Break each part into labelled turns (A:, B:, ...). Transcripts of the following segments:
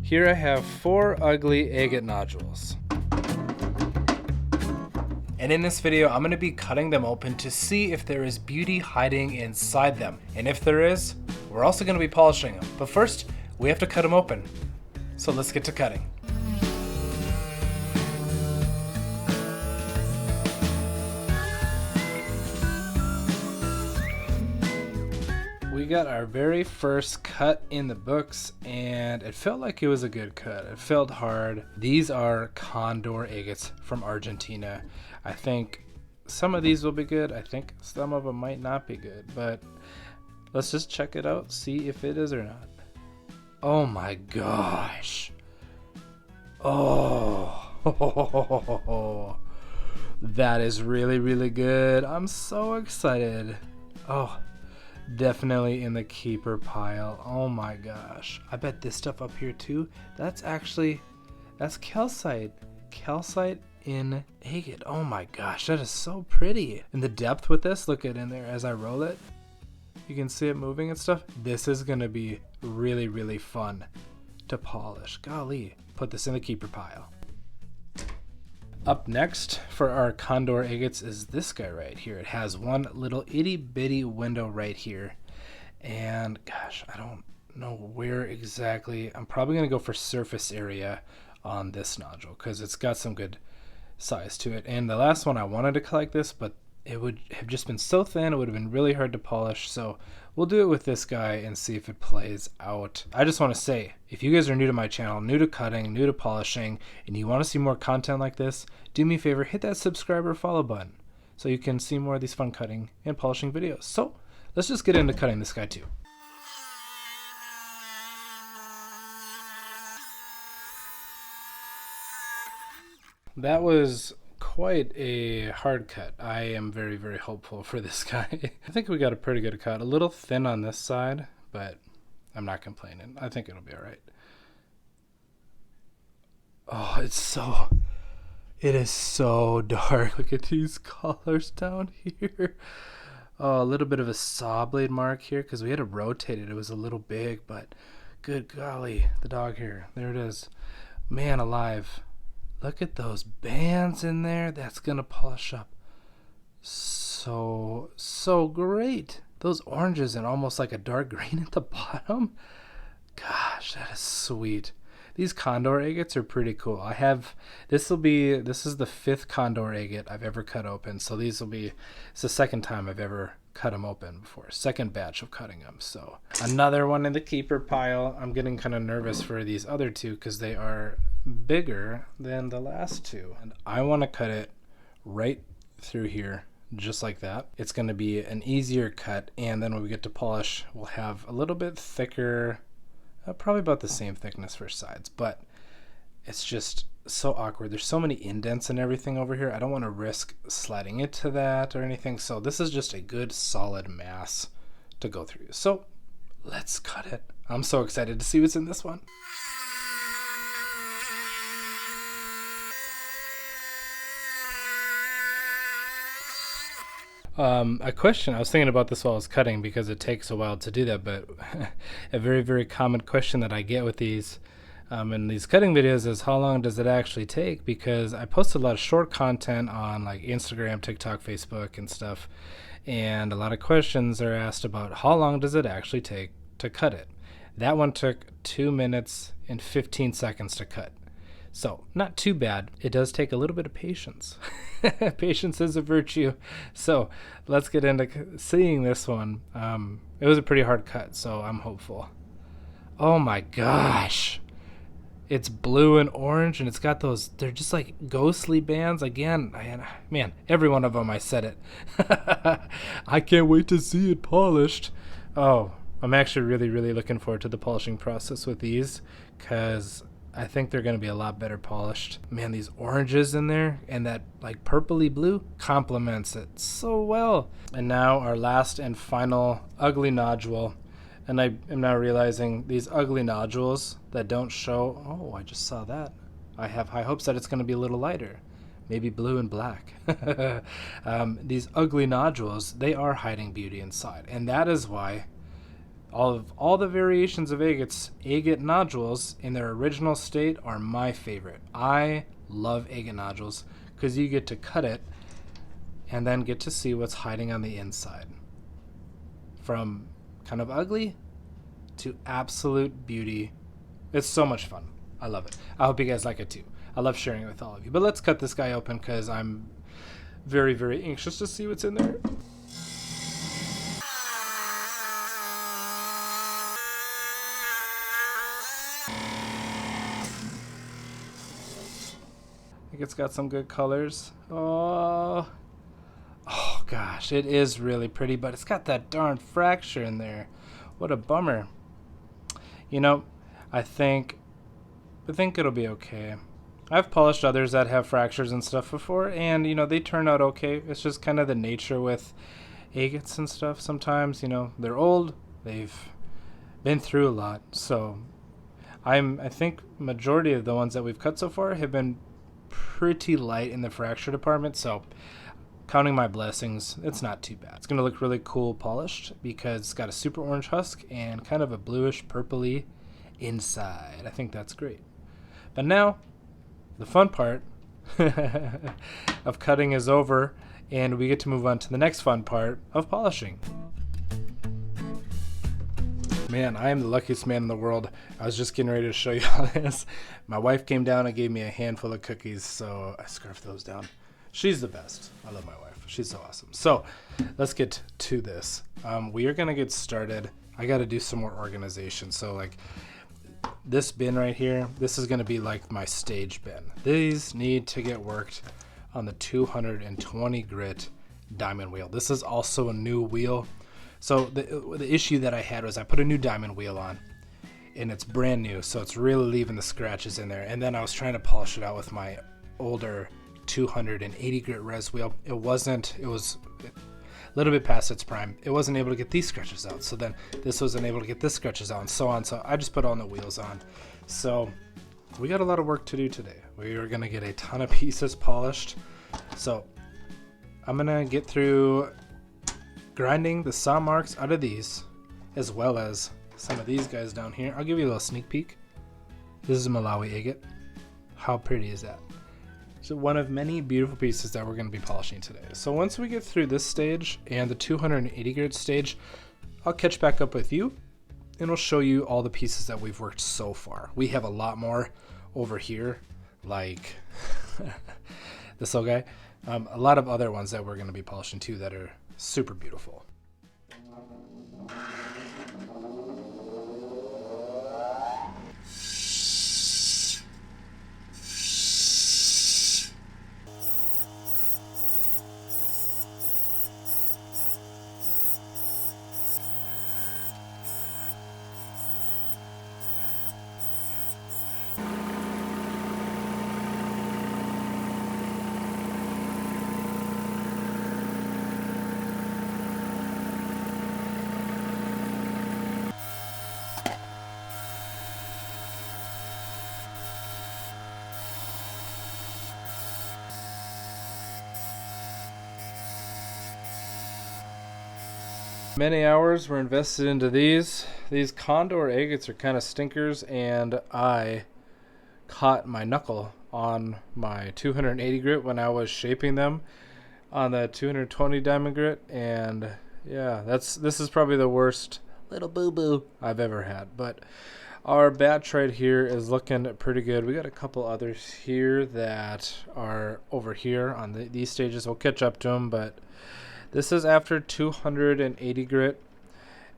A: Here I have 4 ugly agate nodules. And in this video, I'm going to be cutting them open to see if there is beauty hiding inside them. And if there is, we're also going to be polishing them. But first, we have to cut them open. So let's get to cutting. We got our very first cut in the books, and it felt like it was a good cut. It felt hard. These are condor agates from Argentina. I think some of these will be good. I think some of them might not be good, but let's just check it out, see if it is or not. Oh my gosh. Oh, that is really, really good. I'm so excited. Oh, definitely in the keeper pile. Oh my gosh. I bet this stuff up here too, that's calcite. Calcite in agate. Oh my gosh, that is so pretty. And the depth with this, look at in there as I roll it. You can see it moving and stuff. This is gonna be really, really fun to polish. Golly, put this in the keeper pile. Up next for our condor agates is this guy right here. It has one little itty bitty window right here. And gosh, I don't know where exactly. I'm probably gonna go for surface area on this nodule because it's got some good size to it. And the last one I wanted to collect this, but it would have just been so thin, it would have been really hard to polish. So we'll do it with this guy and see if it plays out. I just want to say, if you guys are new to my channel, new to cutting, new to polishing, and you want to see more content like this, do me a favor, hit that subscribe or follow button so you can see more of these fun cutting and polishing videos. So let's just get into cutting this guy too. That was quite a hard cut. I am very, very hopeful for this guy. I think we got a pretty good cut. A little thin on this side, but I'm not complaining. I think it'll be all right. Oh, it is so dark. Look at these colors down here. Oh, a little bit of a saw blade mark here because we had to rotate it. It was a little big, but good golly, the dog hair. There it is. Man alive. Look at those bands in there. That's gonna polish up so great. Those oranges and almost like a dark green at the bottom. Gosh, that is sweet. These condor agates are pretty cool. This is the 5th condor agate I've ever cut open. So it's the second time I've ever cut them open before. Second batch of cutting them. So another one in the keeper pile. I'm getting kind of nervous for these other two because they are bigger than the last two. And I want to cut it right through here, just like that. It's going to be an easier cut. And then when we get to polish, we'll have a little bit thicker, probably about the same thickness for sides, but it's just so awkward. There's so many indents and everything over here. I don't want to risk sliding into that or anything. So this is just a good solid mass to go through. So let's cut it. I'm so excited to see what's in this one. A question, I was thinking about this while I was cutting because it takes a while to do that, but a very, very common question that I get with these in these cutting videos is how long does it actually take? Because I post a lot of short content on like Instagram, TikTok, Facebook and stuff, and a lot of questions are asked about how long does it actually take to cut it. That one took 2 minutes and 15 seconds to cut. So not too bad. It does take a little bit of patience. Patience is a virtue. So let's get into seeing this one. It was a pretty hard cut, so I'm hopeful. Oh my gosh. It's blue and orange, and it's got those, they're just like ghostly bands. Again, man, every one of them, I said it. I can't wait to see it polished. Oh, I'm actually really, really looking forward to the polishing process with these because I think they're going to be a lot better polished. Man, these oranges in there and that like purpley blue complements it so well. And now our last and final ugly nodule. And I am now realizing these ugly nodules that don't show. Oh, I just saw that. I have high hopes that it's going to be a little lighter. Maybe blue and black. These ugly nodules, they are hiding beauty inside. And that is why all the variations of agates, agate nodules in their original state are my favorite. I love agate nodules because you get to cut it and then get to see what's hiding on the inside. From kind of ugly to absolute beauty. It's so much fun. I love it. I hope you guys like it too. I love sharing it with all of you. But let's cut this guy open because I'm very, very anxious to see what's in there. I think it's got some good colors. Oh gosh, it is really pretty, but it's got that darn fracture in there. What a bummer. You know, I think it'll be okay. I've polished others that have fractures and stuff before, and, you know, they turn out okay. It's just kind of the nature with agates and stuff sometimes. You know, they're old. They've been through a lot. So I think majority of the ones that we've cut so far have been pretty light in the fracture department. So counting my blessings, it's not too bad. It's going to look really cool polished because it's got a super orange husk and kind of a bluish purpley inside. I think that's great. But now, the fun part of cutting is over, and we get to move on to the next fun part of polishing. Man, I am the luckiest man in the world. I was just getting ready to show you all this. My wife came down and gave me a handful of cookies, so I scarfed those down. She's the best. I love my wife. She's so awesome. So let's get to this. We are going to get started. I got to do some more organization. So like this bin right here, this is going to be like my stage bin. These need to get worked on the 220 grit diamond wheel. This is also a new wheel. So the issue that I had was I put a new diamond wheel on and it's brand new. So it's really leaving the scratches in there. And then I was trying to polish it out with my older 280 grit res wheel. It was a little bit past its prime. It wasn't able to get these scratches out. So then this wasn't able to get this scratches out and so on. So I just put all the wheels on. So we got a lot of work to do today. We are going to get a ton of pieces polished. So I'm going to get through grinding the saw marks out of these, as well as some of these guys down here. I'll give you a little sneak peek. This is a Malawi agate. How pretty is that? So one of many beautiful pieces that we're going to be polishing today. So once we get through this stage and the 280 grit stage, I'll catch back up with you and we'll show you all the pieces that we've worked so far. We have a lot more over here, like this little guy. A lot of other ones that we're going to be polishing too that are super beautiful. Many hours were invested into these. These condor agates are kind of stinkers, and I caught my knuckle on my 280 grit when I was shaping them on the 220 diamond grit, and yeah, this is probably the worst little boo-boo I've ever had. But our batch right here is looking pretty good. We got a couple others here that are over here on these stages. We'll catch up to them, but this is after 280 grit,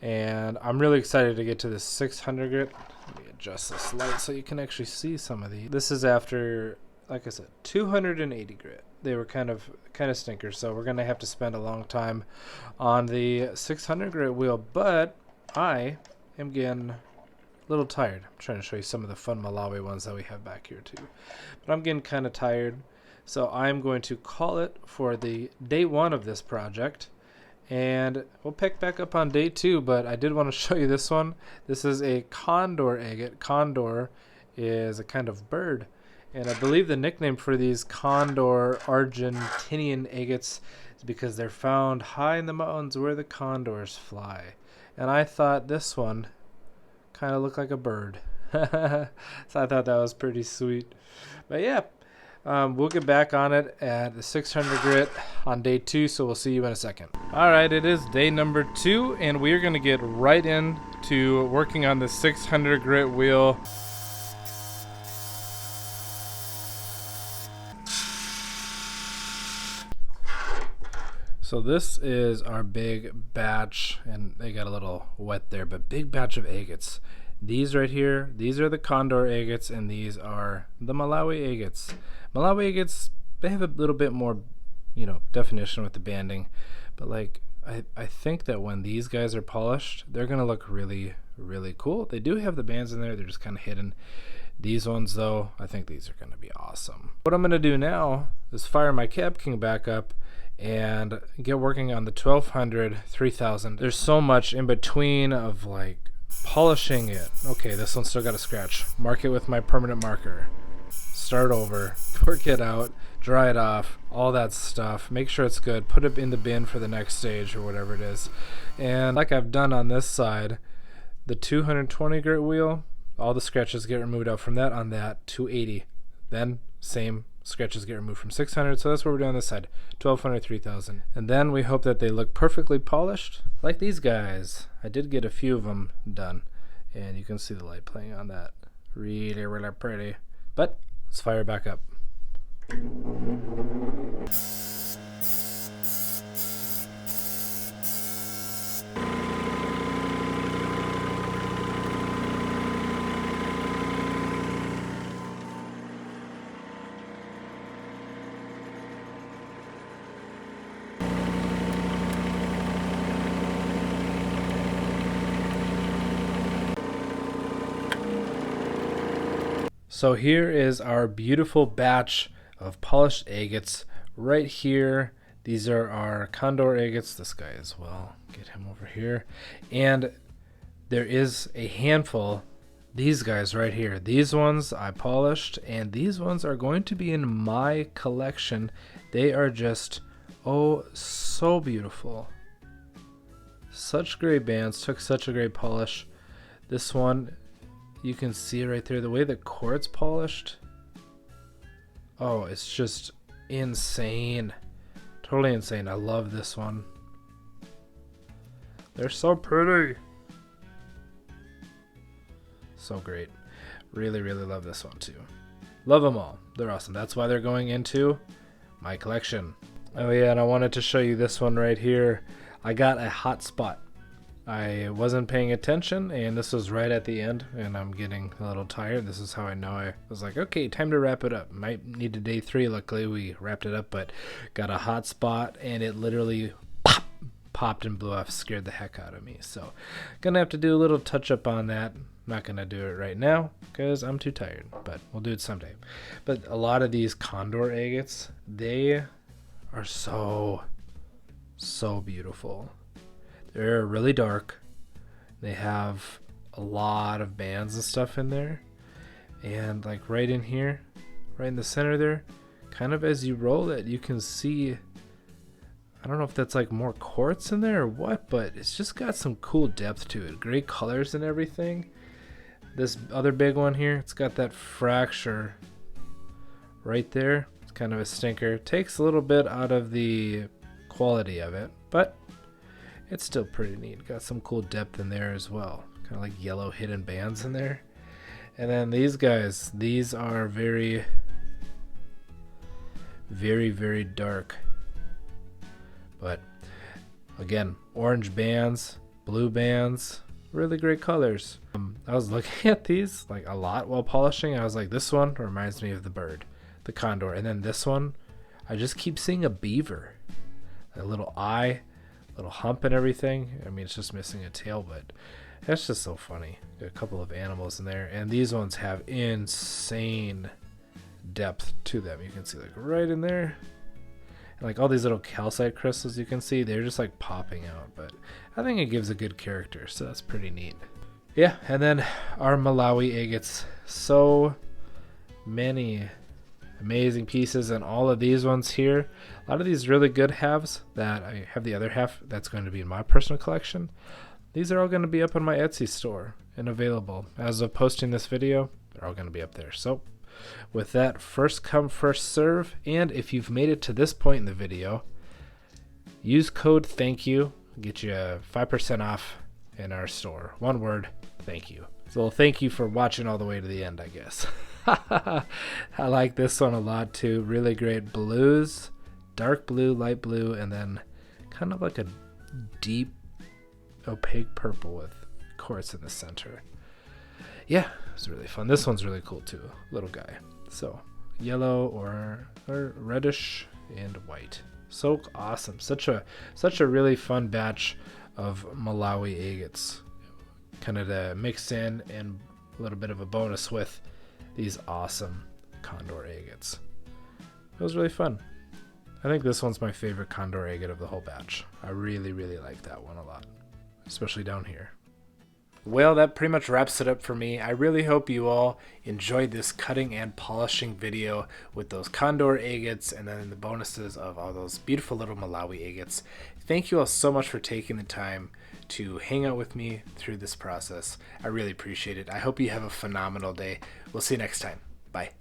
A: and I'm really excited to get to the 600 grit. Let me adjust this light so you can actually see some of these. This is after, like I said, 280 grit. They were kind of stinkers, so we're gonna have to spend a long time on the 600 grit wheel. But I am getting a little tired. I'm trying to show you some of the fun Malawi ones that we have back here too, but I'm getting kind of tired. So I'm going to call it for the day one of this project, and we'll pick back up on day two, but I did want to show you this one. This is a condor agate. Condor is a kind of bird, and I believe the nickname for these condor Argentinian agates is because they're found high in the mountains where the condors fly. and I thought this one kind of looked like a bird. So I thought that was pretty sweet. But yeah, we'll get back on it at the 600 grit on day 2, so we'll see you in a second. All right, it is day number 2, and we're going to get right into working on the 600 grit wheel. So this is our big batch, and they got a little wet there, but big batch of agates. These right here, these are the condor agates, and these are the Malawi agates. Malawi agates, they have a little bit more, definition with the banding, but like I think that when these guys are polished, they're gonna look really, really cool. They do have the bands in there, they're just kind of hidden. These ones though, I think these are gonna be awesome. What I'm gonna do now is fire my Cab King back up and get working on the 1200, 3000. There's so much in between of like polishing it. Okay, this one's still got a scratch. Mark it with my permanent marker. Start over, work it out, dry it off, all that stuff. Make sure it's good. Put it in the bin for the next stage or whatever it is. And like I've done on this side, the 220 grit wheel, all the scratches get removed out from that on that 280. Then same scratches get removed from 600, so that's what we're doing on this side, 1200, 3000. And then we hope that they look perfectly polished like these guys. I did get a few of them done, and you can see the light playing on that. Really, really pretty. But let's fire back up. So here is our beautiful batch of polished agates right here. These are our condor agates. This guy as well. Get him over here. And there is a handful, these guys right here. These ones I polished, and these ones are going to be in my collection. They are just, oh, so beautiful. Such great bands, took such a great polish. This one, you can see right there, the way the quartz polished. Oh, it's just insane. Totally insane. I love this one. They're so pretty. So great. Really, really love this one too. Love them all. They're awesome. That's why they're going into my collection. Oh yeah, and I wanted to show you this one right here. I got a hot spot. I wasn't paying attention, and this was right at the end, and I'm getting a little tired. This is how I know. I was like, okay, time to wrap it up. Might need a day 3. Luckily, we wrapped it up, but got a hot spot, and it literally popped and blew off. Scared the heck out of me. So, gonna have to do a little touch up on that. Not gonna do it right now because I'm too tired, but we'll do it someday. But a lot of these condor agates, they are so beautiful. They're really dark. They have a lot of bands and stuff in there. And like right in here, right in the center there, kind of as you roll it, you can see, I don't know if that's like more quartz in there or what, but it's just got some cool depth to it. Great colors and everything. This other big one here, it's got that fracture right there. It's kind of a stinker. Takes a little bit out of the quality of it, but it's still pretty neat. Got some cool depth in there as well. Kind of like yellow hidden bands in there. And then these guys, these are very, very dark. But again, orange bands, blue bands, really great colors. I was looking at these like a lot while polishing. I was like, this one reminds me of the bird, the condor. And then this one, I just keep seeing a beaver. A little eye, little hump and everything. I mean, it's just missing a tail, but that's just so funny. Got a couple of animals in there, and these ones have insane depth to them. You can see like right in there, and like all these little calcite crystals you can see, they're just like popping out, but I think it gives a good character, so that's pretty neat. Yeah, and then our Malawi agates. So many amazing pieces, and all of these ones here, a lot of these really good halves that I have the other half that's going to be in my personal collection. these are all going to be up on my Etsy store and available. As of posting this video, they're all going to be up there. So with that, first come, first serve. And if you've made it to this point in the video, use code THANKYOU, get you 5% off in our store. One word, thank you. So thank you for watching all the way to the end, I guess. I like this one a lot too. Really great blues, dark blue, light blue, and then kind of like a deep opaque purple with quartz in the center. Yeah, it's really fun. This one's really cool too, little guy. So yellow or reddish and white. So awesome. Such a really fun batch of Malawi agates, kind of to mix in, and a little bit of a bonus with these awesome condor agates. It was really fun. I think this one's my favorite condor agate of the whole batch. I really like that one a lot, especially down here. Well, that pretty much wraps it up for me. I really hope you all enjoyed this cutting and polishing video with those condor agates and then the bonuses of all those beautiful little Malawi agates. Thank you all so much for taking the time to hang out with me through this process. I really appreciate it. I hope you have a phenomenal day. We'll see you next time. Bye.